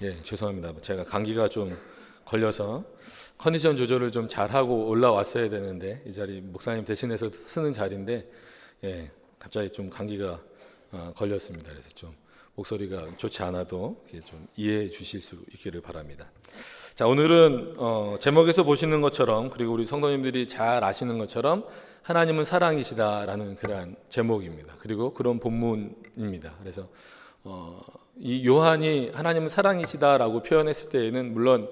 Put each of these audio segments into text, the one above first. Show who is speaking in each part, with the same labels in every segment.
Speaker 1: 예, 죄송합니다. 제가 감기가 좀 걸려서 컨디션 조절을 좀 잘하고 올라왔어야 되는데 이 자리 목사님 대신해서 쓰는 자리인데 예, 갑자기 좀 감기가 걸렸습니다. 그래서 좀 목소리가 좋지 않아도 좀 이해해 주실 수 있기를 바랍니다. 자, 오늘은 제목에서 보시는 것처럼 그리고 우리 성도님들이 잘 아시는 것처럼 하나님은 사랑이시다라는 그러한 제목입니다. 그리고 그런 본문입니다. 그래서 이 요한이 하나님은 사랑이시다라고 표현했을 때에는 물론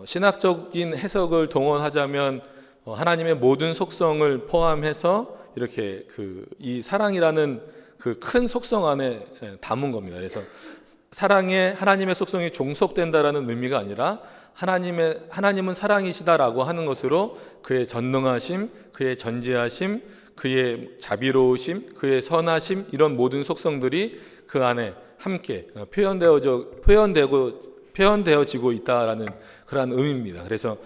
Speaker 1: 신학적인 해석을 동원하자면 하나님의 모든 속성을 포함해서 이렇게 이 사랑이라는 그 큰 속성 안에 담은 겁니다. 그래서 사랑에 하나님의 속성이 종속된다라는 의미가 아니라 하나님은 사랑이시다라고 하는 것으로 그의 전능하심, 그의 전지하심, 그의 자비로우심, 그의 선하심 이런 모든 속성들이 그 안에 함께 표현되어지고 있다라는 그러한 의미입니다. 그래서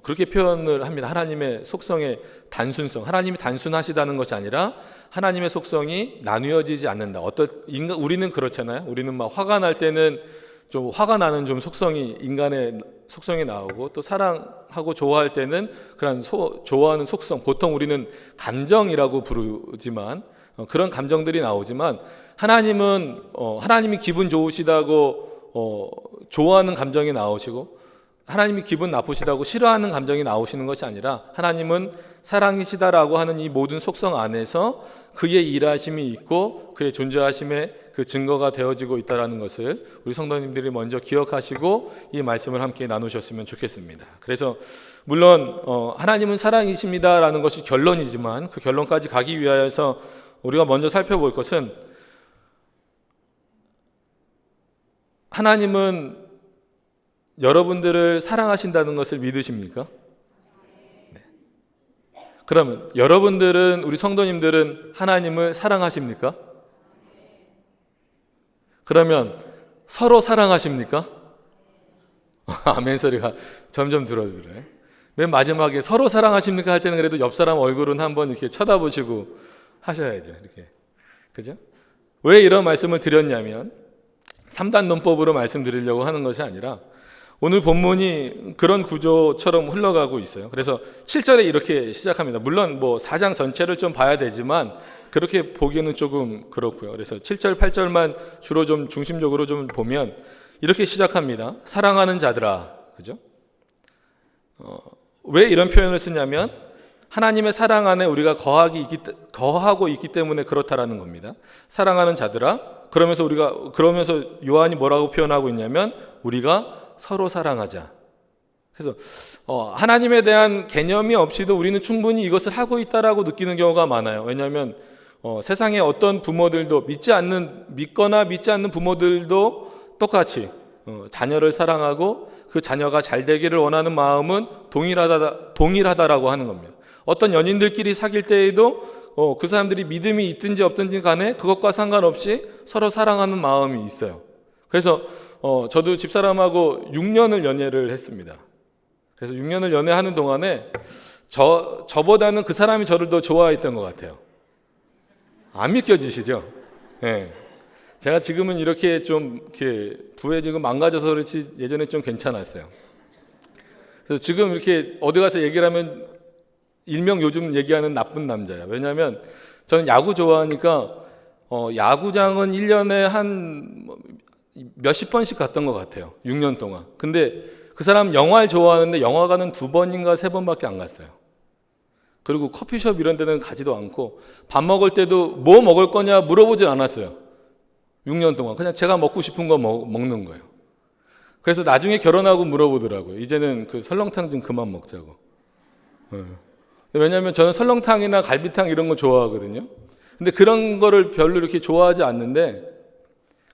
Speaker 1: 그렇게 표현을 합니다. 하나님의 속성의 단순성, 하나님이 단순하시다는 것이 아니라 하나님의 속성이 나누어지지 않는다. 우리는 그렇잖아요. 우리는 막 화가 날 때는 좀 화가 나는 좀 속성이 인간의 속성이 나오고 또 사랑하고 좋아할 때는 그런 좋아하는 속성, 보통 우리는 감정이라고 부르지만 그런 감정들이 나오지만 하나님이 기분 좋으시다고 좋아하는 감정이 나오시고 하나님이 기분 나쁘시다고 싫어하는 감정이 나오시는 것이 아니라 하나님은 사랑이시다라고 하는 이 모든 속성 안에서 그의 일하심이 있고 그의 존재하심의 그 증거가 되어지고 있다는 것을 우리 성도님들이 먼저 기억하시고 이 말씀을 함께 나누셨으면 좋겠습니다. 그래서 물론 하나님은 사랑이십니다라는 것이 결론이지만 그 결론까지 가기 위하여서 우리가 먼저 살펴볼 것은 하나님은 여러분들을 사랑하신다는 것을 믿으십니까? 네. 그러면 여러분들은 우리 성도님들은 하나님을 사랑하십니까? 그러면 서로 사랑하십니까? 아멘 소리가 점점 줄어들어요. 맨 마지막에 서로 사랑하십니까 할 때는 그래도 옆 사람 얼굴은 한번 이렇게 쳐다보시고 하셔야죠. 이렇게. 그죠? 왜 이런 말씀을 드렸냐면 3단 논법으로 말씀드리려고 하는 것이 아니라 오늘 본문이 그런 구조처럼 흘러가고 있어요. 그래서 7절에 이렇게 시작합니다. 물론 4장 전체를 좀 봐야 되지만 그렇게 보기에는 조금 그렇고요. 그래서 7절, 8절만 주로 좀 중심적으로 좀 보면 이렇게 시작합니다. 사랑하는 자들아. 그죠? 왜 이런 표현을 쓰냐면 하나님의 사랑 안에 우리가 거하고 있기 때문에 그렇다라는 겁니다. 사랑하는 자들아. 그러면서 요한이 뭐라고 표현하고 있냐면 우리가 서로 사랑하자. 그래서 하나님에 대한 개념이 없이도 우리는 충분히 이것을 하고 있다라고 느끼는 경우가 많아요. 왜냐하면 세상에 어떤 부모들도 믿거나 믿지 않는 부모들도 똑같이 자녀를 사랑하고 그 자녀가 잘 되기를 원하는 마음은 동일하다라고 하는 겁니다. 어떤 연인들끼리 사귈 때에도 그 사람들이 믿음이 있든지 없든지 간에 그것과 상관없이 서로 사랑하는 마음이 있어요. 그래서 저도 집사람하고 6년을 연애를 했습니다. 그래서 6년을 연애하는 동안에 저보다는 그 사람이 저를 더 좋아했던 것 같아요. 안 믿겨지시죠? 네. 제가 지금은 이렇게 부에 지금 망가져서 그렇지 예전에 좀 괜찮았어요. 그래서 지금 이렇게 어디 가서 얘기를 하면 일명 요즘 얘기하는 나쁜 남자야. 왜냐하면 저는 야구 좋아하니까 야구장은 1년에 한 몇십 번씩 갔던 것 같아요. 6년 동안. 근데 그 사람 영화를 좋아하는데 영화관은 2번인가 3번밖에 안 갔어요. 그리고 커피숍 이런 데는 가지도 않고 밥 먹을 때도 뭐 먹을 거냐 물어보진 않았어요. 6년 동안. 그냥 제가 먹고 싶은 거 먹는 거예요. 그래서 나중에 결혼하고 물어보더라고요. 이제는 그 설렁탕 좀 그만 먹자고. 왜냐하면 저는 설렁탕이나 갈비탕 이런 거 좋아하거든요. 근데 그런 거를 별로 이렇게 좋아하지 않는데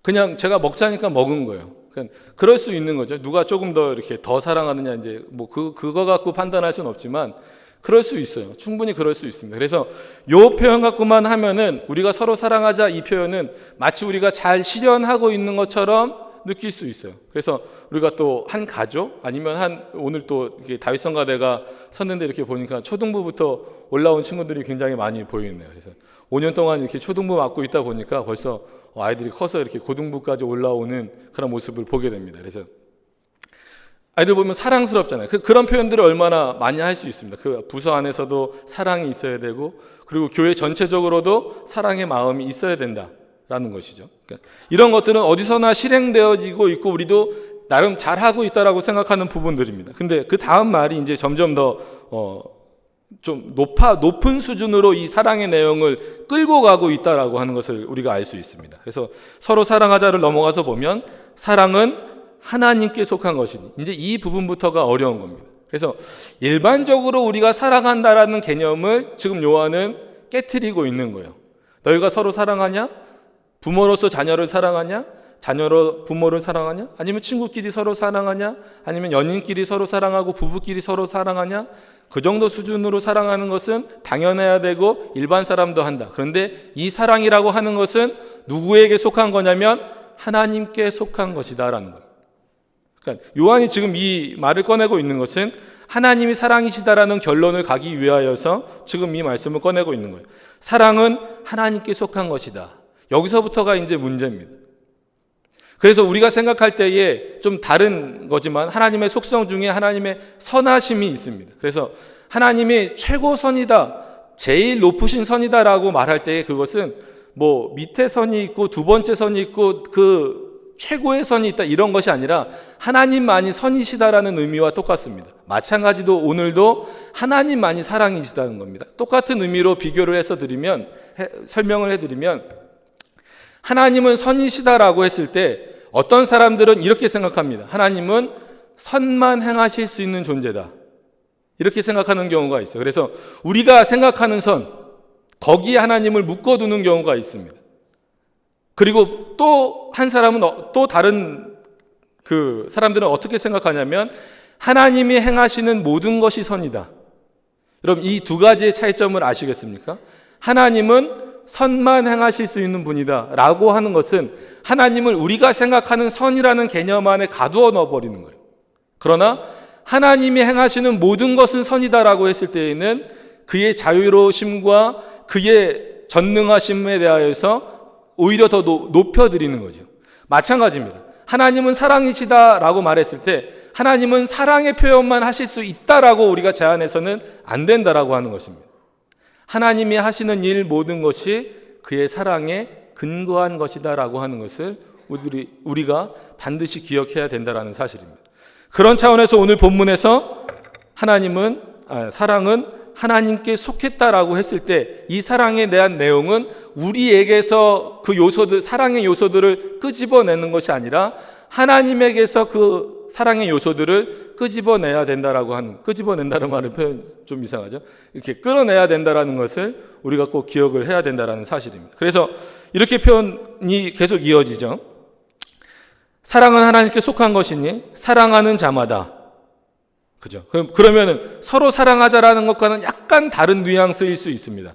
Speaker 1: 그냥 제가 먹자니까 먹은 거예요. 그러니까 그럴 수 있는 거죠. 누가 조금 더 이렇게 더 사랑하느냐 이제 그거 갖고 판단할 수는 없지만 그럴 수 있어요. 충분히 그럴 수 있습니다. 그래서 요 표현 갖고만 하면은 우리가 서로 사랑하자 이 표현은 마치 우리가 잘 실현하고 있는 것처럼 느낄 수 있어요. 그래서 우리가 또 한 가족 아니면 오늘 또 다윗 성가대가 섰는데 이렇게 보니까 초등부부터 올라온 친구들이 굉장히 많이 보이네요. 그래서 5년 동안 이렇게 초등부 맡고 있다 보니까 벌써 아이들이 커서 이렇게 고등부까지 올라오는 그런 모습을 보게 됩니다. 그래서 아이들 보면 사랑스럽잖아요. 그런 표현들을 얼마나 많이 할 수 있습니다. 그 부서 안에서도 사랑이 있어야 되고, 그리고 교회 전체적으로도 사랑의 마음이 있어야 된다라는 것이죠. 그러니까 이런 것들은 어디서나 실행되어지고 있고 우리도 나름 잘하고 있다라고 생각하는 부분들입니다. 근데 그 다음 말이 이제 점점 더 좀 높은 수준으로 이 사랑의 내용을 끌고 가고 있다라고 하는 것을 우리가 알 수 있습니다. 그래서 서로 사랑하자를 넘어가서 보면 사랑은 하나님께 속한 것이니, 이제 이 부분부터가 어려운 겁니다. 그래서 일반적으로 우리가 사랑한다라는 개념을 지금 요한은 깨트리고 있는 거예요. 너희가 서로 사랑하냐? 부모로서 자녀를 사랑하냐? 자녀로 부모를 사랑하냐? 아니면 친구끼리 서로 사랑하냐? 아니면 연인끼리 서로 사랑하고 부부끼리 서로 사랑하냐? 그 정도 수준으로 사랑하는 것은 당연해야 되고 일반 사람도 한다. 그런데 이 사랑이라고 하는 것은 누구에게 속한 거냐면 하나님께 속한 것이다라는 거예요. 그러니까 요한이 지금 이 말을 꺼내고 있는 것은 하나님이 사랑이시다라는 결론을 가기 위하여서 지금 이 말씀을 꺼내고 있는 거예요. 사랑은 하나님께 속한 것이다. 여기서부터가 이제 문제입니다. 그래서 우리가 생각할 때에 좀 다른 거지만 하나님의 속성 중에 하나님의 선하심이 있습니다. 그래서 하나님이 최고 선이다, 제일 높으신 선이다라고 말할 때에 그것은 뭐 밑에 선이 있고 두 번째 선이 있고 그 최고의 선이 있다 이런 것이 아니라 하나님만이 선이시다라는 의미와 똑같습니다. 마찬가지로 오늘도 하나님만이 사랑이시다는 겁니다. 똑같은 의미로 비교를 해서 설명을 해드리면 하나님은 선이시다라고 했을 때 어떤 사람들은 이렇게 생각합니다. 하나님은 선만 행하실 수 있는 존재다. 이렇게 생각하는 경우가 있어요. 그래서 우리가 생각하는 선, 거기에 하나님을 묶어두는 경우가 있습니다. 그리고 또 한 사람은 또 다른 그 사람들은 어떻게 생각하냐면 하나님이 행하시는 모든 것이 선이다. 여러분 이 두 가지의 차이점을 아시겠습니까? 하나님은 선만 행하실 수 있는 분이다 라고 하는 것은 하나님을 우리가 생각하는 선이라는 개념 안에 가두어 넣어버리는 거예요. 그러나 하나님이 행하시는 모든 것은 선이다라고 했을 때에는 그의 자유로우심과 그의 전능하심에 대하여서 오히려 더 높여드리는 거죠. 마찬가지입니다. 하나님은 사랑이시다라고 말했을 때 하나님은 사랑의 표현만 하실 수 있다라고 우리가 제안해서는 안 된다라고 하는 것입니다. 하나님이 하시는 일 모든 것이 그의 사랑에 근거한 것이다라고 하는 것을 우리가 반드시 기억해야 된다라는 사실입니다. 그런 차원에서 오늘 본문에서 사랑은 하나님께 속했다라고 했을 때 이 사랑에 대한 내용은 우리에게서 그 요소들, 사랑의 요소들을 끄집어내는 것이 아니라 하나님에게서 그 사랑의 요소들을 끄집어내야 된다라고 하는, 끄집어낸다는 말은 표현 좀 이상하죠. 이렇게 끌어내야 된다라는 것을 우리가 꼭 기억을 해야 된다라는 사실입니다. 그래서 이렇게 표현이 계속 이어지죠. 사랑은 하나님께 속한 것이니 사랑하는 자마다. 그죠? 그러면은 서로 사랑하자라는 것과는 약간 다른 뉘앙스일 수 있습니다.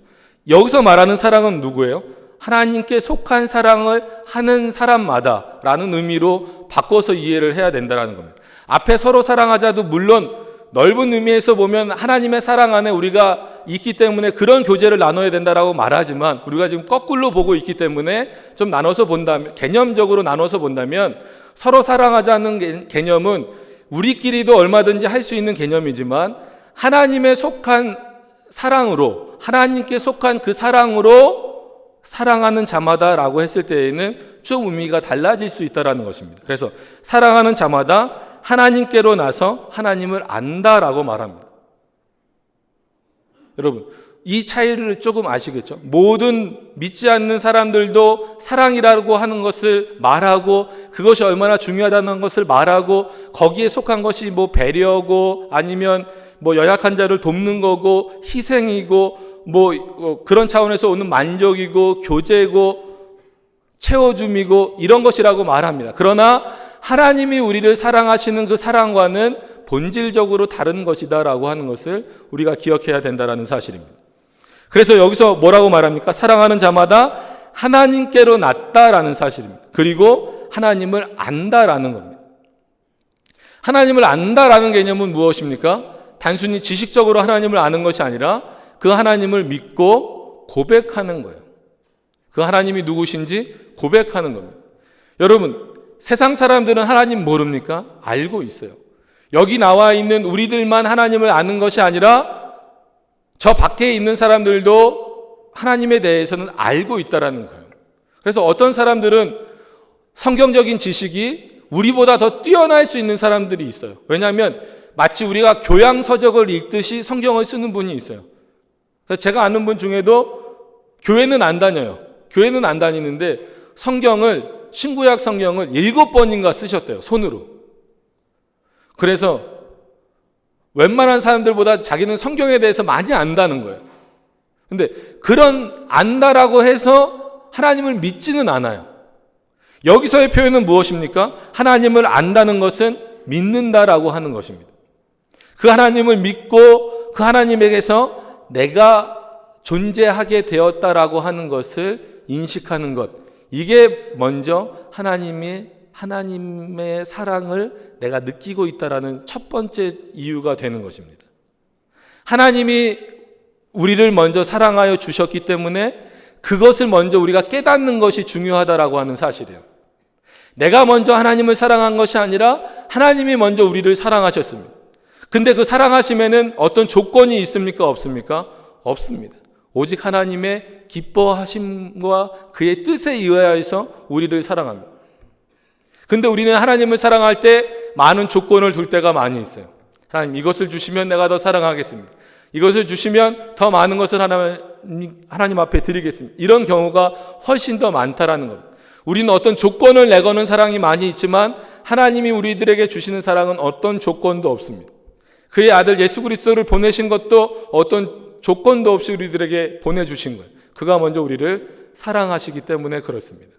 Speaker 1: 여기서 말하는 사랑은 누구예요? 하나님께 속한 사랑을 하는 사람마다 라는 의미로 바꿔서 이해를 해야 된다는 겁니다. 앞에 서로 사랑하자도 물론 넓은 의미에서 보면 하나님의 사랑 안에 우리가 있기 때문에 그런 교제를 나눠야 된다라고 말하지만 우리가 지금 거꾸로 보고 있기 때문에 좀 나눠서 본다면, 개념적으로 나눠서 본다면 서로 사랑하자는 개념은 우리끼리도 얼마든지 할 수 있는 개념이지만 하나님의 속한 사랑으로, 하나님께 속한 그 사랑으로 사랑하는 자마다라고 했을 때에는 좀 의미가 달라질 수 있다는 것입니다. 그래서 사랑하는 자마다 하나님께로 나서 하나님을 안다라고 말합니다. 여러분 이 차이를 조금 아시겠죠? 모든 믿지 않는 사람들도 사랑이라고 하는 것을 말하고 그것이 얼마나 중요하다는 것을 말하고 거기에 속한 것이 뭐 배려고 아니면 뭐 연약한 자를 돕는 거고 희생이고 뭐 그런 차원에서 오는 만족이고 교제고 채워줌이고 이런 것이라고 말합니다. 그러나 하나님이 우리를 사랑하시는 그 사랑과는 본질적으로 다른 것이다라고 하는 것을 우리가 기억해야 된다는 사실입니다. 그래서 여기서 뭐라고 말합니까? 사랑하는 자마다 하나님께로 났다라는 사실입니다. 그리고 하나님을 안다라는 겁니다. 하나님을 안다라는 개념은 무엇입니까? 단순히 지식적으로 하나님을 아는 것이 아니라 그 하나님을 믿고 고백하는 거예요. 그 하나님이 누구신지 고백하는 겁니다. 여러분, 세상 사람들은 하나님 모릅니까? 알고 있어요. 여기 나와 있는 우리들만 하나님을 아는 것이 아니라 저 밖에 있는 사람들도 하나님에 대해서는 알고 있다라는 거예요. 그래서 어떤 사람들은 성경적인 지식이 우리보다 더 뛰어날 수 있는 사람들이 있어요. 왜냐하면 마치 우리가 교양서적을 읽듯이 성경을 쓰는 분이 있어요. 그래서 제가 아는 분 중에도 교회는 안 다녀요. 교회는 안 다니는데 신구약 성경을 7번인가 쓰셨대요. 손으로. 그래서 웬만한 사람들보다 자기는 성경에 대해서 많이 안다는 거예요. 근데 그런 안다라고 해서 하나님을 믿지는 않아요. 여기서의 표현은 무엇입니까? 하나님을 안다는 것은 믿는다라고 하는 것입니다. 그 하나님을 믿고 그 하나님에게서 내가 존재하게 되었다라고 하는 것을 인식하는 것. 이게 먼저 하나님의 사랑을 내가 느끼고 있다라는 첫 번째 이유가 되는 것입니다. 하나님이 우리를 먼저 사랑하여 주셨기 때문에 그것을 먼저 우리가 깨닫는 것이 중요하다라고 하는 사실이에요. 내가 먼저 하나님을 사랑한 것이 아니라 하나님이 먼저 우리를 사랑하셨습니다. 근데 그 사랑하심에는 어떤 조건이 있습니까? 없습니까? 없습니다. 오직 하나님의 기뻐하심과 그의 뜻에 의하여서 우리를 사랑합니다. 근데 우리는 하나님을 사랑할 때 많은 조건을 둘 때가 많이 있어요. 하나님, 이것을 주시면 내가 더 사랑하겠습니다. 이것을 주시면 더 많은 것을 하나님 앞에 드리겠습니다. 이런 경우가 훨씬 더 많다라는 겁니다. 우리는 어떤 조건을 내거는 사랑이 많이 있지만 하나님이 우리들에게 주시는 사랑은 어떤 조건도 없습니다. 그의 아들 예수 그리스도를 보내신 것도 어떤 조건도 없이 우리들에게 보내주신 거예요. 그가 먼저 우리를 사랑하시기 때문에 그렇습니다.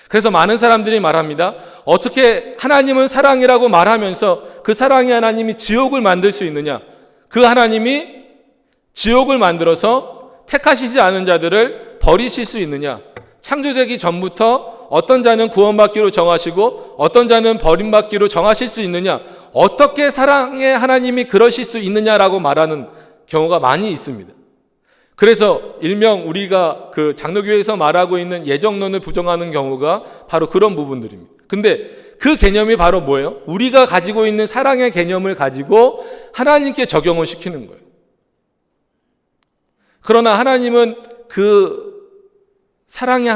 Speaker 1: 그래서 많은 사람들이 말합니다. 어떻게 하나님은 사랑이라고 말하면서 그 사랑의 하나님이 지옥을 만들 수 있느냐? 그 하나님이 지옥을 만들어서 택하시지 않은 자들을 버리실 수 있느냐? 창조되기 전부터 어떤 자는 구원받기로 정하시고 어떤 자는 버림받기로 정하실 수 있느냐? 어떻게 사랑의 하나님이 그러실 수 있느냐라고 말하는 경우가 많이 있습니다. 그래서 일명 우리가 그 장로교회에서 말하고 있는 예정론을 부정하는 경우가 바로 그런 부분들입니다. 근데 그 개념이 바로 뭐예요? 우리가 가지고 있는 사랑의 개념을 가지고 하나님께 적용을 시키는 거예요. 그러나 하나님은 그 사랑의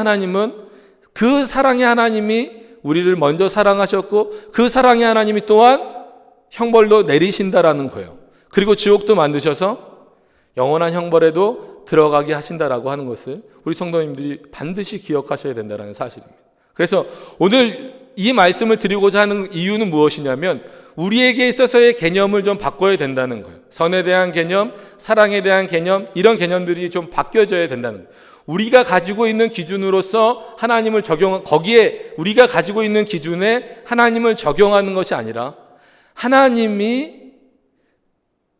Speaker 1: 하나님이 우리를 먼저 사랑하셨고 그 사랑의 하나님이 또한 형벌도 내리신다라는 거예요. 그리고 지옥도 만드셔서 영원한 형벌에도 들어가게 하신다라고 하는 것을 우리 성도님들이 반드시 기억하셔야 된다는 사실입니다. 그래서 오늘 이 말씀을 드리고자 하는 이유는 무엇이냐면 우리에게 있어서의 개념을 좀 바꿔야 된다는 거예요. 선에 대한 개념, 사랑에 대한 개념, 이런 개념들이 좀 바뀌어져야 된다는 거예요. 우리가 가지고 있는 기준으로서 하나님을 거기에 우리가 가지고 있는 기준에 하나님을 적용하는 것이 아니라 하나님이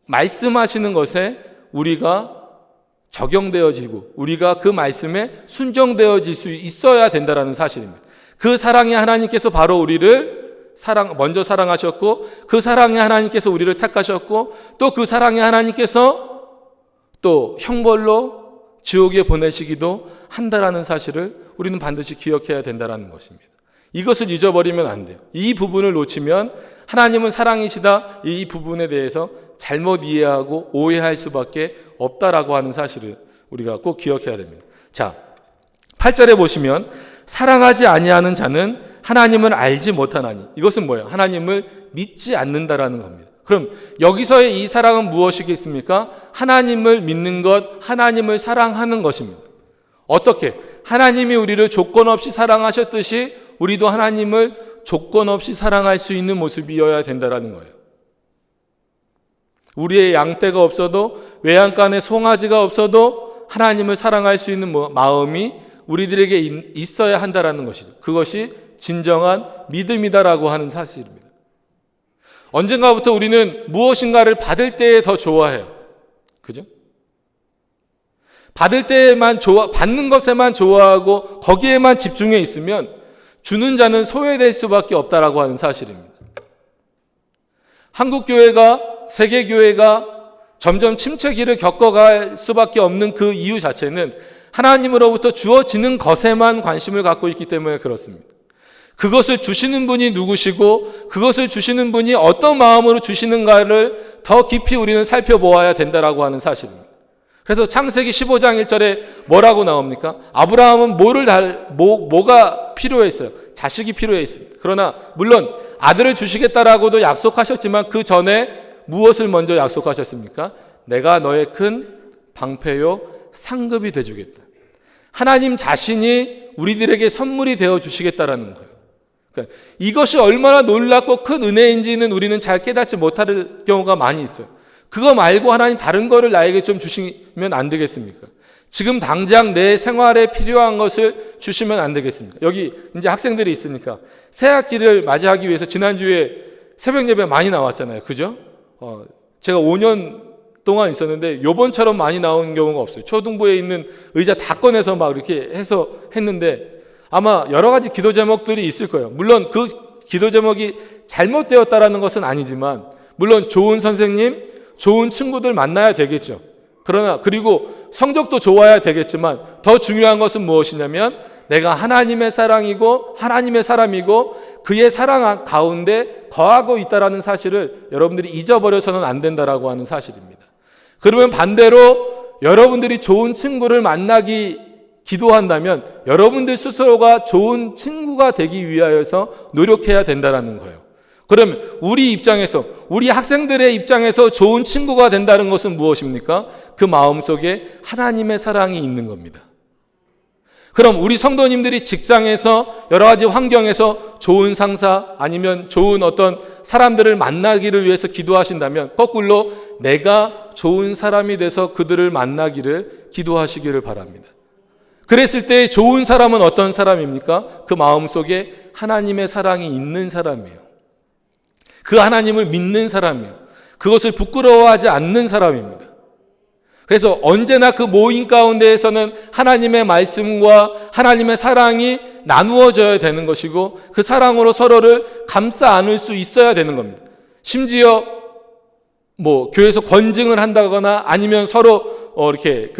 Speaker 1: 말씀하시는 것에 우리가 적용되어지고 우리가 그 말씀에 순종되어질 수 있어야 된다는 사실입니다. 그 사랑의 하나님께서 바로 우리를 먼저 사랑하셨고 그 사랑의 하나님께서 우리를 택하셨고 또 그 사랑의 하나님께서 또 형벌로 지옥에 보내시기도 한다라는 사실을 우리는 반드시 기억해야 된다는 것입니다. 이것을 잊어버리면 안 돼요. 이 부분을 놓치면 하나님은 사랑이시다 이 부분에 대해서 잘못 이해하고 오해할 수밖에 없다라고 하는 사실을 우리가 꼭 기억해야 됩니다. 자, 8절에 보시면 사랑하지 아니하는 자는 하나님을 알지 못하나니, 이것은 뭐예요? 하나님을 믿지 않는다라는 겁니다. 그럼 여기서의 이 사랑은 무엇이겠습니까? 하나님을 믿는 것, 하나님을 사랑하는 것입니다. 어떻게? 하나님이 우리를 조건 없이 사랑하셨듯이 우리도 하나님을 조건 없이 사랑할 수 있는 모습이어야 된다라는 거예요. 우리의 양떼가 없어도 외양간에 송아지가 없어도 하나님을 사랑할 수 있는 마음이 우리들에게 있어야 한다라는 것이죠. 그것이 진정한 믿음이다라고 하는 사실입니다. 언젠가부터 우리는 무엇인가를 받을 때에 더 좋아해요. 그죠? 받을 때에만 받는 것에만 좋아하고 거기에만 집중해 있으면 주는 자는 소외될 수밖에 없다라고 하는 사실입니다. 한국 교회가 세계 교회가 점점 침체기를 겪어갈 수밖에 없는 그 이유 자체는 하나님으로부터 주어지는 것에만 관심을 갖고 있기 때문에 그렇습니다. 그것을 주시는 분이 누구시고 그것을 주시는 분이 어떤 마음으로 주시는가를 더 깊이 우리는 살펴보아야 된다라고 하는 사실입니다. 그래서 창세기 15장 1절에 뭐라고 나옵니까? 아브라함은 뭐가 필요했어요? 자식이 필요했습니다. 그러나 물론 아들을 주시겠다라고도 약속하셨지만 그 전에 무엇을 먼저 약속하셨습니까? 내가 너의 큰 방패요 상급이 되주겠다. 하나님 자신이 우리들에게 선물이 되어 주시겠다라는 거예요. 그러니까 이것이 얼마나 놀랍고 큰 은혜인지는 우리는 잘 깨닫지 못할 경우가 많이 있어요. 그거 말고 하나님 다른 거를 나에게 좀 주시면 안 되겠습니까? 지금 당장 내 생활에 필요한 것을 주시면 안 되겠습니까? 여기 이제 학생들이 있으니까 새 학기를 맞이하기 위해서 지난주에 새벽 예배 많이 나왔잖아요. 그죠? 제가 5년 동안 있었는데 요번처럼 많이 나온 경우가 없어요. 초등부에 있는 의자 다 꺼내서 막 이렇게 해서 했는데 아마 여러 가지 기도 제목들이 있을 거예요. 물론 그 기도 제목이 잘못되었다라는 것은 아니지만 물론 좋은 선생님, 좋은 친구들 만나야 되겠죠. 그러나 그리고 성적도 좋아야 되겠지만 더 중요한 것은 무엇이냐면 내가 하나님의 사랑이고 하나님의 사람이고 그의 사랑 가운데 거하고 있다라는 사실을 여러분들이 잊어버려서는 안 된다라고 하는 사실입니다. 그러면 반대로 여러분들이 좋은 친구를 만나기 기도한다면 여러분들 스스로가 좋은 친구가 되기 위하여서 노력해야 된다라는 거예요. 그러면 우리 입장에서 우리 학생들의 입장에서 좋은 친구가 된다는 것은 무엇입니까? 그 마음속에 하나님의 사랑이 있는 겁니다. 그럼 우리 성도님들이 직장에서 여러 가지 환경에서 좋은 상사 아니면 좋은 어떤 사람들을 만나기를 위해서 기도하신다면 거꾸로 내가 좋은 사람이 돼서 그들을 만나기를 기도하시기를 바랍니다. 그랬을 때 좋은 사람은 어떤 사람입니까? 그 마음속에 하나님의 사랑이 있는 사람이에요. 그 하나님을 믿는 사람이에요. 그것을 부끄러워하지 않는 사람입니다. 그래서 언제나 그 모임 가운데에서는 하나님의 말씀과 하나님의 사랑이 나누어져야 되는 것이고 그 사랑으로 서로를 감싸 안을 수 있어야 되는 겁니다. 심지어 교회에서 권증을 한다거나 아니면 서로 이렇게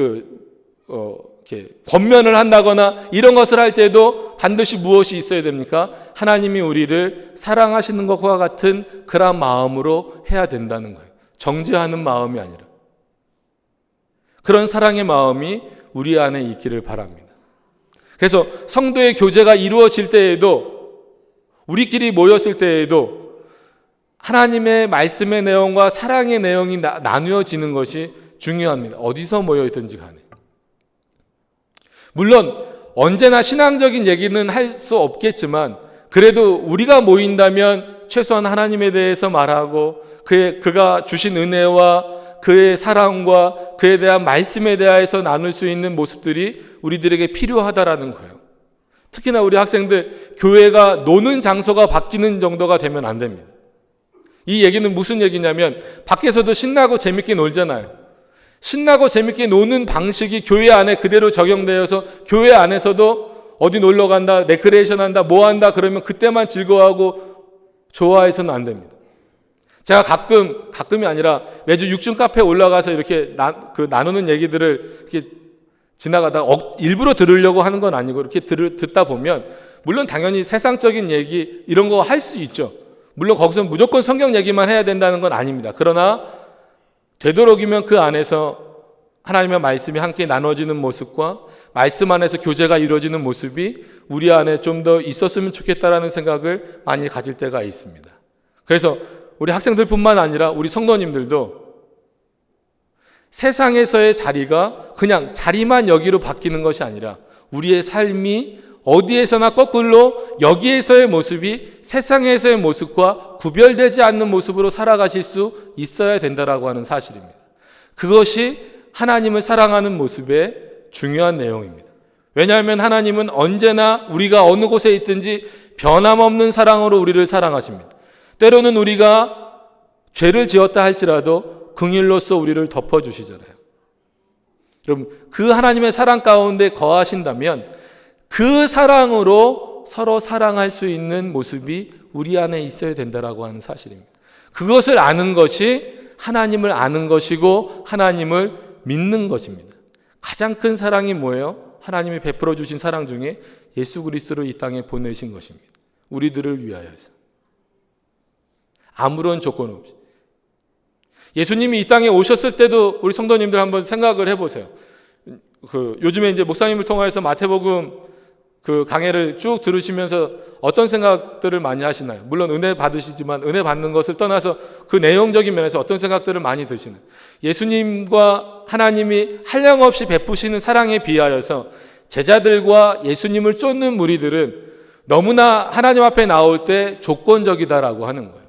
Speaker 1: 권면을 한다거나 이런 것을 할 때도 반드시 무엇이 있어야 됩니까? 하나님이 우리를 사랑하시는 것과 같은 그런 마음으로 해야 된다는 거예요. 정죄하는 마음이 아니라. 그런 사랑의 마음이 우리 안에 있기를 바랍니다. 그래서 성도의 교제가 이루어질 때에도 우리끼리 모였을 때에도 하나님의 말씀의 내용과 사랑의 내용이 나누어지는 것이 중요합니다. 어디서 모여있든지 간에. 물론 언제나 신앙적인 얘기는 할 수 없겠지만 그래도 우리가 모인다면 최소한 하나님에 대해서 말하고 그가 주신 은혜와 그의 사랑과 그에 대한 말씀에 대해서 나눌 수 있는 모습들이 우리들에게 필요하다라는 거예요. 특히나 우리 학생들 교회가 노는 장소가 바뀌는 정도가 되면 안 됩니다. 이 얘기는 무슨 얘기냐면 밖에서도 신나고 재밌게 놀잖아요. 신나고 재밌게 노는 방식이 교회 안에 그대로 적용되어서 교회 안에서도 어디 놀러 간다, 레크레이션 한다, 뭐 한다 그러면 그때만 즐거워하고 좋아해서는 안 됩니다. 제가 가끔이 아니라 매주 육중 카페에 올라가서 이렇게 나누는 얘기들을 이렇게 지나가다가 일부러 들으려고 하는 건 아니고 이렇게 듣다 보면 물론 당연히 세상적인 얘기 이런 거 할 수 있죠. 물론 거기서 무조건 성경 얘기만 해야 된다는 건 아닙니다. 그러나 되도록이면 그 안에서 하나님의 말씀이 함께 나눠지는 모습과 말씀 안에서 교제가 이루어지는 모습이 우리 안에 좀 더 있었으면 좋겠다라는 생각을 많이 가질 때가 있습니다. 그래서 우리 학생들뿐만 아니라 우리 성도님들도 세상에서의 자리가 그냥 자리만 여기로 바뀌는 것이 아니라 우리의 삶이 어디에서나 거꾸로 여기에서의 모습이 세상에서의 모습과 구별되지 않는 모습으로 살아가실 수 있어야 된다라고 하는 사실입니다. 그것이 하나님을 사랑하는 모습의 중요한 내용입니다. 왜냐하면 하나님은 언제나 우리가 어느 곳에 있든지 변함없는 사랑으로 우리를 사랑하십니다. 때로는 우리가 죄를 지었다 할지라도 긍휼로써 우리를 덮어주시잖아요. 여러분, 그 하나님의 사랑 가운데 거하신다면 그 사랑으로 서로 사랑할 수 있는 모습이 우리 안에 있어야 된다라고 하는 사실입니다. 그것을 아는 것이 하나님을 아는 것이고 하나님을 믿는 것입니다. 가장 큰 사랑이 뭐예요? 하나님이 베풀어 주신 사랑 중에 예수 그리스도를 이 땅에 보내신 것입니다. 우리들을 위하여서. 아무런 조건 없이. 예수님이 이 땅에 오셨을 때도 우리 성도님들 한번 생각을 해보세요. 요즘에 이제 목사님을 통해서 마태복음 강해를 쭉 들으시면서 어떤 생각들을 많이 하시나요? 물론 은혜 받으시지만 은혜 받는 것을 떠나서 그 내용적인 면에서 어떤 생각들을 많이 드시나요? 예수님과 하나님이 한량없이 베푸시는 사랑에 비하여서 제자들과 예수님을 쫓는 무리들은 너무나 하나님 앞에 나올 때 조건적이다라고 하는 거예요.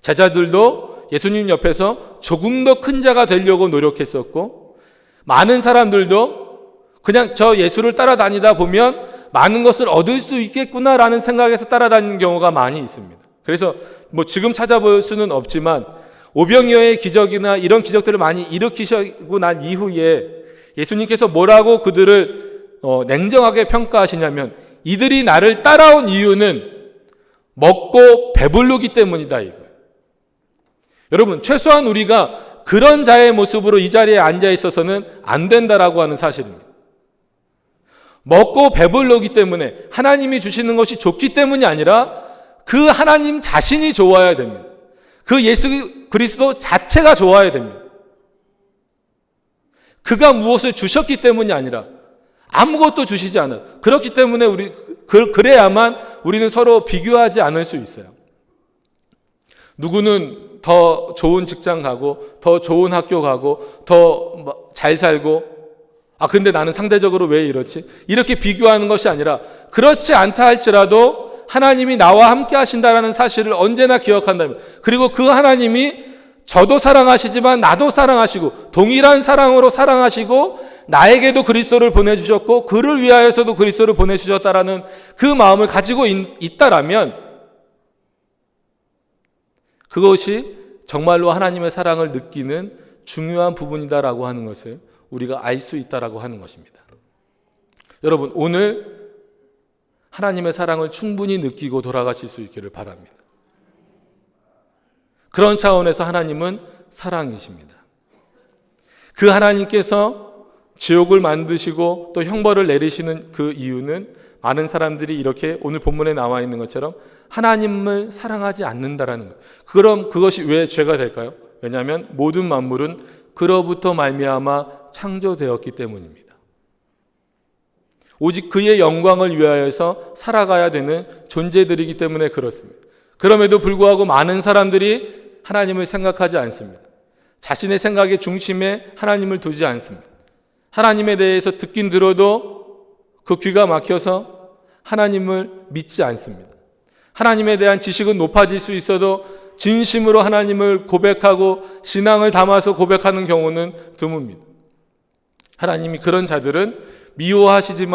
Speaker 1: 제자들도 예수님 옆에서 조금 더 큰 자가 되려고 노력했었고, 많은 사람들도 그냥 저 예수를 따라다니다 보면 많은 것을 얻을 수 있겠구나라는 생각에서 따라다니는 경우가 많이 있습니다. 그래서 지금 찾아볼 수는 없지만 오병이어의 기적이나 이런 기적들을 많이 일으키시고 난 이후에 예수님께서 뭐라고 그들을 냉정하게 평가하시냐면, 이들이 나를 따라온 이유는 먹고 배부르기 때문이다 이거예요. 여러분, 최소한 우리가 그런 자의 모습으로 이 자리에 앉아 있어서는 안 된다라고 하는 사실입니다. 먹고 배부르기 때문에, 하나님이 주시는 것이 좋기 때문이 아니라 그 하나님 자신이 좋아야 됩니다. 그 예수 그리스도 자체가 좋아야 됩니다. 그가 무엇을 주셨기 때문이 아니라 아무것도 주시지 않아요. 그렇기 때문에 그래야만 우리는 서로 비교하지 않을 수 있어요. 누구는 더 좋은 직장 가고, 더 좋은 학교 가고, 더 잘 살고, 근데 나는 상대적으로 왜 이렇지? 이렇게 비교하는 것이 아니라, 그렇지 않다 할지라도 하나님이 나와 함께 하신다라는 사실을 언제나 기억한다면, 그리고 그 하나님이 저도 사랑하시지만 나도 사랑하시고, 동일한 사랑으로 사랑하시고, 나에게도 그리스도를 보내주셨고 그를 위하여서도 그리스도를 보내주셨다라는 그 마음을 가지고 있다라면, 그것이 정말로 하나님의 사랑을 느끼는 중요한 부분이다라고 하는 것을 우리가 알 수 있다라고 하는 것입니다. 여러분, 오늘 하나님의 사랑을 충분히 느끼고 돌아가실 수 있기를 바랍니다. 그런 차원에서 하나님은 사랑이십니다. 그 하나님께서 지옥을 만드시고 또 형벌을 내리시는 그 이유는, 많은 사람들이 이렇게 오늘 본문에 나와 있는 것처럼 하나님을 사랑하지 않는다라는 거예요. 그럼 그것이 왜 죄가 될까요? 왜냐하면 모든 만물은 그로부터 말미암아 창조되었기 때문입니다. 오직 그의 영광을 위하여서 살아가야 되는 존재들이기 때문에 그렇습니다. 그럼에도 불구하고 많은 사람들이 하나님을 생각하지 않습니다. 자신의 생각의 중심에 하나님을 두지 않습니다. 하나님에 대해서 듣긴 들어도 그 귀가 막혀서 하나님을 믿지 않습니다. 하나님에 대한 지식은 높아질 수 있어도 진심으로 하나님을 고백하고 신앙을 담아서 고백하는 경우는 드뭅니다. 하나님이 그런 자들은 미워하시기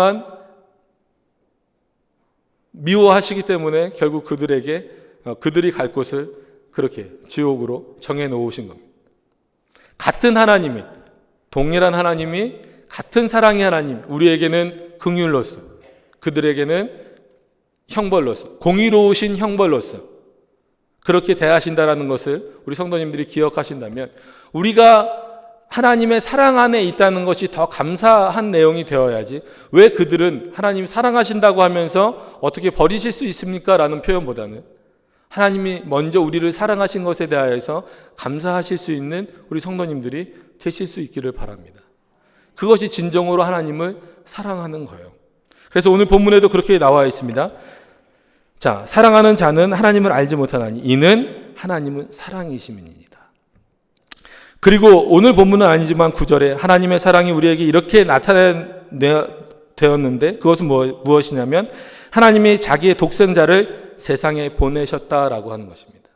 Speaker 1: 때문에 결국 그들이 갈 곳을 그렇게 지옥으로 정해 놓으신 겁니다. 같은 하나님이, 동일한 하나님이, 같은 사랑의 하나님, 우리에게는 긍휼로서, 그들에게는 형벌로서, 공의로우신 형벌로서 그렇게 대하신다라는 것을 우리 성도님들이 기억하신다면, 우리가 하나님의 사랑 안에 있다는 것이 더 감사한 내용이 되어야지, 왜 그들은 하나님이 사랑하신다고 하면서 어떻게 버리실 수 있습니까? 라는 표현보다는 하나님이 먼저 우리를 사랑하신 것에 대하여서 감사하실 수 있는 우리 성도님들이 되실 수 있기를 바랍니다. 그것이 진정으로 하나님을 사랑하는 거예요. 그래서 오늘 본문에도 그렇게 나와 있습니다. 자, 사랑하는 자는 하나님을 알지 못하나니 이는 하나님은 사랑이심이니이다. 그리고 오늘 본문은 아니지만 9절에 하나님의 사랑이 우리에게 이렇게 나타되었는데 그것은 무엇이냐면 하나님이 자기의 독생자를 세상에 보내셨다라고 하는 것입니다.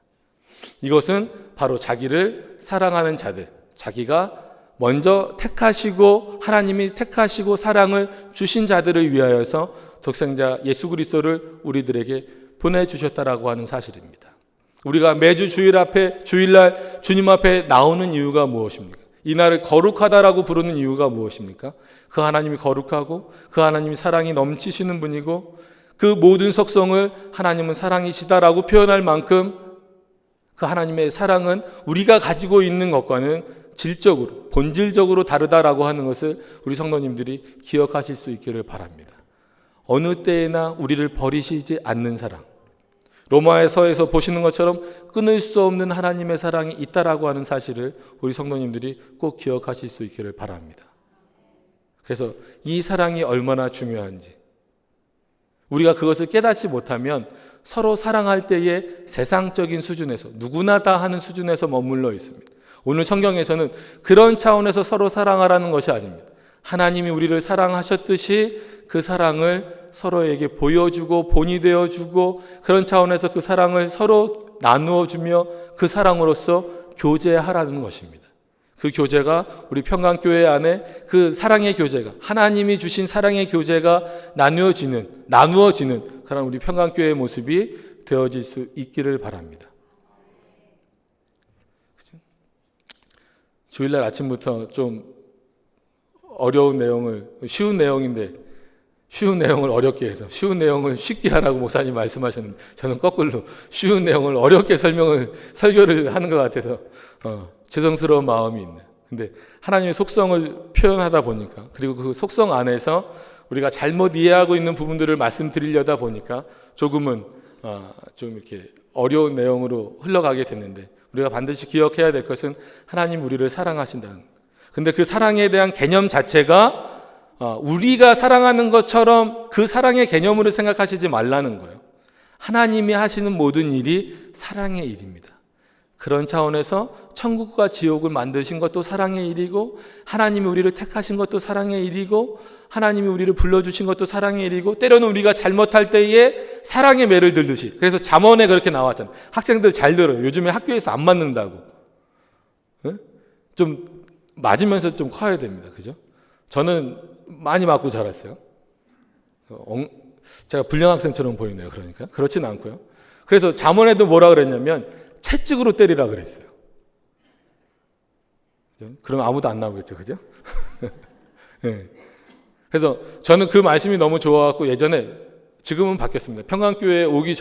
Speaker 1: 이것은 바로 자기를 사랑하는 자들, 자기가 먼저 택하시고 하나님이 택하시고 사랑을 주신 자들을 위하여서 독생자 예수 그리스도를 우리들에게 보내주셨다라고 하는 사실입니다. 우리가 매주 주일날 주님 앞에 나오는 이유가 무엇입니까? 이날을 거룩하다라고 부르는 이유가 무엇입니까? 그 하나님이 거룩하고 그 하나님이 사랑이 넘치시는 분이고 그 모든 속성을 하나님은 사랑이시다라고 표현할 만큼 그 하나님의 사랑은 우리가 가지고 있는 것과는 질적으로, 본질적으로 다르다라고 하는 것을 우리 성도님들이 기억하실 수 있기를 바랍니다. 어느 때에나 우리를 버리시지 않는 사랑, 로마서에서 보시는 것처럼 끊을 수 없는 하나님의 사랑이 있다라고 하는 사실을 우리 성도님들이 꼭 기억하실 수 있기를 바랍니다. 그래서 이 사랑이 얼마나 중요한지, 우리가 그것을 깨닫지 못하면 서로 사랑할 때에 세상적인 수준에서, 누구나 다 하는 수준에서 머물러 있습니다. 오늘 성경에서는 그런 차원에서 서로 사랑하라는 것이 아닙니다. 하나님이 우리를 사랑하셨듯이 그 사랑을 서로에게 보여주고 본이 되어주고, 그런 차원에서 그 사랑을 서로 나누어주며 그 사랑으로서 교제하라는 것입니다. 그 교제가 우리 평강교회 안에 그 사랑의 교제가, 하나님이 주신 사랑의 교제가 나누어지는 그런 우리 평강교회의 모습이 되어질 수 있기를 바랍니다. 주일날 아침부터 좀 어려운 내용을, 쉬운 내용인데 쉬운 내용을 어렵게 해서, 쉬운 내용을 쉽게 하라고 목사님 말씀하셨는데 저는 거꾸로 쉬운 내용을 어렵게 설교를 하는 것 같아서 죄송스러운 마음이 있네요. 근데 하나님의 속성을 표현하다 보니까, 그리고 그 속성 안에서 우리가 잘못 이해하고 있는 부분들을 말씀드리려다 보니까 조금은 좀 이렇게 어려운 내용으로 흘러가게 됐는데, 우리가 반드시 기억해야 될 것은 하나님 우리를 사랑하신다는, 근데 그 사랑에 대한 개념 자체가 우리가 사랑하는 것처럼 그 사랑의 개념으로 생각하시지 말라는 거예요. 하나님이 하시는 모든 일이 사랑의 일입니다. 그런 차원에서 천국과 지옥을 만드신 것도 사랑의 일이고, 하나님이 우리를 택하신 것도 사랑의 일이고, 하나님이 우리를 불러주신 것도 사랑의 일이고, 때로는 우리가 잘못할 때에 사랑의 매를 들듯이, 그래서 잠언에 그렇게 나왔잖아요. 학생들 잘 들어요. 요즘에 학교에서 안 맞는다고. 좀 맞으면서 좀 커야 됩니다. 그죠? 저는 많이 맞고 자랐어요. 제가 불량 학생처럼 보이네요. 그러니까 그렇진 않고요. 그래서 잠언에도 뭐라 그랬냐면 채찍으로 때리라 그랬어요. 그럼 아무도 안 나오겠죠, 그죠? 네. 그래서 저는 그 말씀이 너무 좋아갖고, 예전에, 지금은 바뀌었습니다. 평강교회에 오기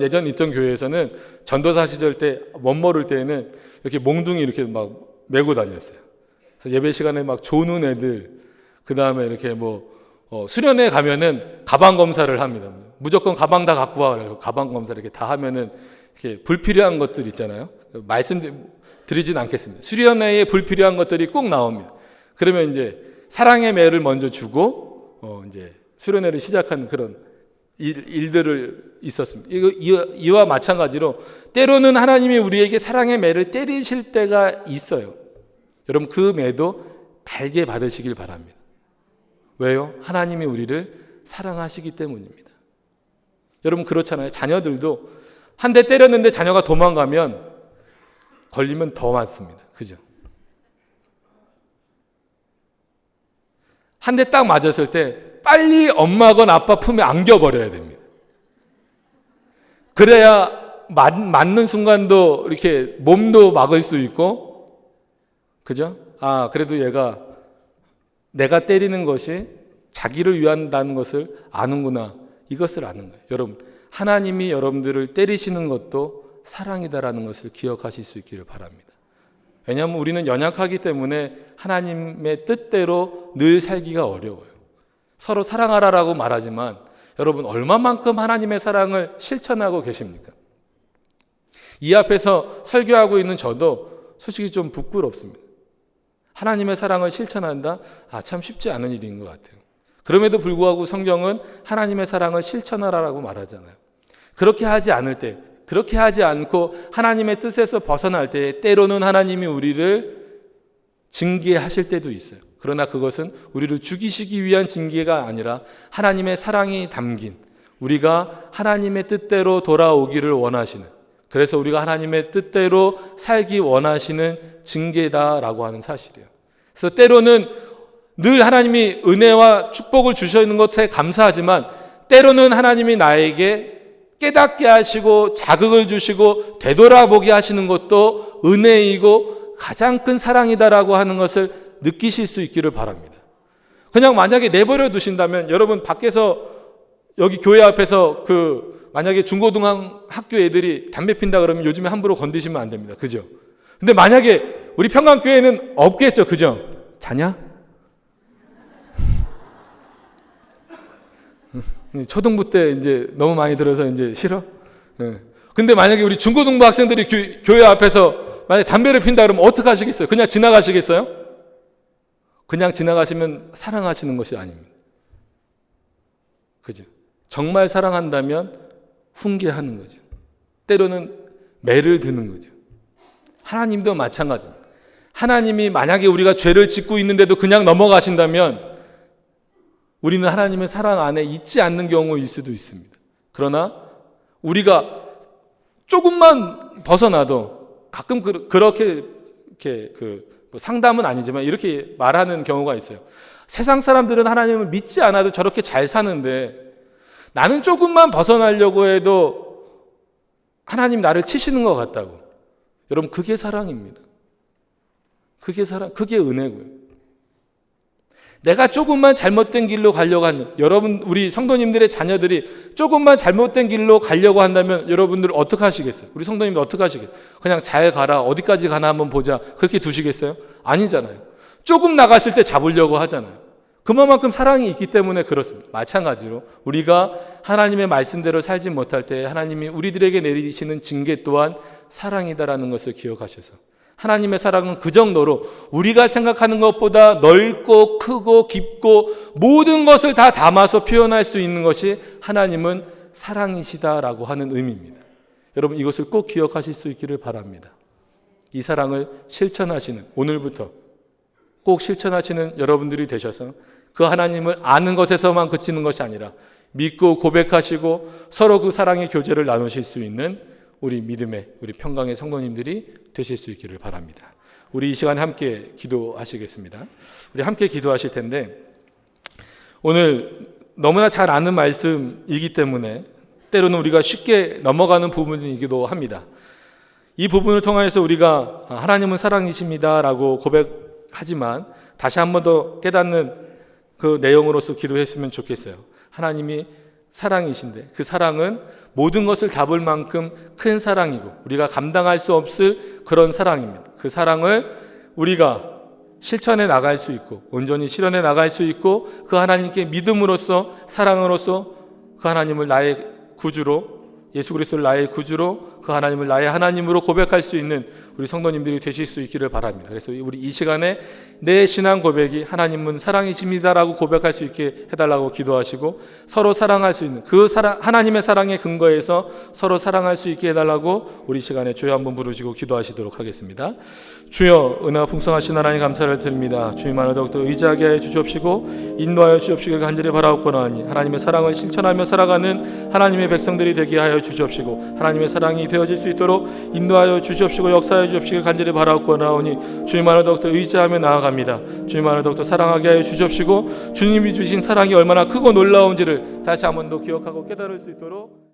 Speaker 1: 예전 있던 교회에서는 전도사 시절 때 멋모를 때에는 이렇게 몽둥이 이렇게 막 메고 다녔어요. 그래서 예배 시간에 막 조는 애들, 그 다음에 이렇게 수련회 가면은 가방 검사를 합니다. 무조건 가방 다 갖고 와. 그래서 가방 검사 이렇게 다 하면은 이렇게 불필요한 것들 있잖아요. 말씀드리진 않겠습니다. 수련회에 불필요한 것들이 꼭 나옵니다. 그러면 이제 사랑의 매를 먼저 주고, 이제 수련회를 시작하는 그런 일들을 있었습니다. 이와 마찬가지로 때로는 하나님이 우리에게 사랑의 매를 때리실 때가 있어요. 여러분, 그 매도 달게 받으시길 바랍니다. 왜요? 하나님이 우리를 사랑하시기 때문입니다. 여러분, 그렇잖아요. 자녀들도 한 대 때렸는데 자녀가 도망가면 걸리면 더 많습니다. 그죠? 한 대 딱 맞았을 때 빨리 엄마건 아빠 품에 안겨버려야 됩니다. 그래야 맞는 순간도 이렇게 몸도 막을 수 있고, 그죠? 그래도 얘가 내가 때리는 것이 자기를 위한다는 것을 아는구나. 이것을 아는 거예요. 여러분, 하나님이 여러분들을 때리시는 것도 사랑이다라는 것을 기억하실 수 있기를 바랍니다. 왜냐하면 우리는 연약하기 때문에 하나님의 뜻대로 늘 살기가 어려워요. 서로 사랑하라라고 말하지만 여러분, 얼마만큼 하나님의 사랑을 실천하고 계십니까? 이 앞에서 설교하고 있는 저도 솔직히 좀 부끄럽습니다. 하나님의 사랑을 실천한다? 참 쉽지 않은 일인 것 같아요. 그럼에도 불구하고 성경은 하나님의 사랑을 실천하라고 말하잖아요. 그렇게 하지 않을 때, 그렇게 하지 않고 하나님의 뜻에서 벗어날 때 때로는 하나님이 우리를 징계하실 때도 있어요. 그러나 그것은 우리를 죽이시기 위한 징계가 아니라 하나님의 사랑이 담긴, 우리가 하나님의 뜻대로 돌아오기를 원하시는, 그래서 우리가 하나님의 뜻대로 살기 원하시는 징계다라고 하는 사실이에요. 그래서 때로는 늘 하나님이 은혜와 축복을 주시는 것에 감사하지만 때로는 하나님이 나에게 깨닫게 하시고 자극을 주시고 되돌아보게 하시는 것도 은혜이고 가장 큰 사랑이다라고 하는 것을 느끼실 수 있기를 바랍니다. 그냥 만약에 내버려 두신다면, 여러분 밖에서 여기 교회 앞에서 만약에 중고등학교 애들이 담배 핀다 그러면 요즘에 함부로 건드시면 안 됩니다. 그죠? 근데 만약에 우리 평강교회는 없겠죠, 그죠? 자냐? 초등부 때 이제 너무 많이 들어서 이제 싫어? 근데 만약에 우리 중고등부 학생들이 교회 앞에서 만약에 담배를 핀다 그러면 어떻게 하시겠어요? 그냥 지나가시겠어요? 그냥 지나가시면 사랑하시는 것이 아닙니다. 그죠? 정말 사랑한다면 훈계하는 거죠. 때로는 매를 드는 거죠. 하나님도 마찬가지입니다. 하나님이 만약에 우리가 죄를 짓고 있는데도 그냥 넘어가신다면 우리는 하나님의 사랑 안에 있지 않는 경우일 수도 있습니다. 그러나 우리가 조금만 벗어나도 가끔 그렇게 뭐 상담은 아니지만 이렇게 말하는 경우가 있어요. 세상 사람들은 하나님을 믿지 않아도 저렇게 잘 사는데 나는 조금만 벗어나려고 해도 하나님 나를 치시는 것 같다고. 여러분, 그게 사랑입니다. 그게 사랑, 그게 은혜고요. 내가 조금만 잘못된 길로 가려고 한다면, 여러분, 우리 성도님들의 자녀들이 조금만 잘못된 길로 가려고 한다면 여러분들 어떻게 하시겠어요? 우리 성도님들 어떻게 하시겠어요? 그냥 잘 가라, 어디까지 가나 한번 보자, 그렇게 두시겠어요? 아니잖아요. 조금 나갔을 때 잡으려고 하잖아요. 그만큼 사랑이 있기 때문에 그렇습니다. 마찬가지로 우리가 하나님의 말씀대로 살지 못할 때 하나님이 우리들에게 내리시는 징계 또한 사랑이다라는 것을 기억하셔서, 하나님의 사랑은 그 정도로 우리가 생각하는 것보다 넓고 크고 깊고 모든 것을 다 담아서 표현할 수 있는 것이 하나님은 사랑이시다라고 하는 의미입니다. 여러분, 이것을 꼭 기억하실 수 있기를 바랍니다. 이 사랑을 실천하시는, 오늘부터 꼭 실천하시는 여러분들이 되셔서 그 하나님을 아는 것에서만 그치는 것이 아니라 믿고 고백하시고 서로 그 사랑의 교제를 나누실 수 있는 우리 믿음의, 우리 평강의 성도님들이 되실 수 있기를 바랍니다. 우리 이 시간에 함께 기도하시겠습니다. 우리 함께 기도하실 텐데, 오늘 너무나 잘 아는 말씀이기 때문에 때로는 우리가 쉽게 넘어가는 부분이기도 합니다. 이 부분을 통해서 우리가 하나님은 사랑이십니다라고 고백하지만 다시 한 번 더 깨닫는 그 내용으로서 기도했으면 좋겠어요. 하나님이 사랑이신데 그 사랑은 모든 것을 담을 만큼 큰 사랑이고 우리가 감당할 수 없을 그런 사랑입니다. 그 사랑을 우리가 실천해 나갈 수 있고 온전히 실현해 나갈 수 있고 그 하나님께 믿음으로써, 사랑으로써 그 하나님을 나의 구주로, 예수 그리스도를 나의 구주로, 그 하나님을 나의 하나님으로 고백할 수 있는 우리 성도님들이 되실 수 있기를 바랍니다. 그래서 우리 이 시간에 내 신앙 고백이 하나님은 사랑이십니다라고 고백할 수 있게 해달라고 기도하시고, 서로 사랑할 수 있는 그 사랑, 하나님의 사랑의 근거에서 서로 사랑할 수 있게 해달라고 우리 시간에 주여 한번 부르시고 기도하시도록 하겠습니다. 주여, 은혜가 풍성하신 하나님 감사를 드립니다. 주님 안에 더욱더 의지하게 해 주시옵시고 인도하여 주시옵시길 간절히 바라옵고나니 하나님의 사랑을 실천하며 살아가는 하나님의 백성들이 되게 하여 주시옵시고 하나님의 사랑이 되어질 수 있도록 인도하여 주시옵시고 역사하여 주시옵시길 간절히 바라옵고나오니 주님 안에 더욱더 의지하며 나아갑니다. 주님 안에 더욱더 사랑하게 하여 주시옵시고 주님이 주신 사랑이 얼마나 크고 놀라운지를 다시 한 번 더 기억하고 깨달을 수 있도록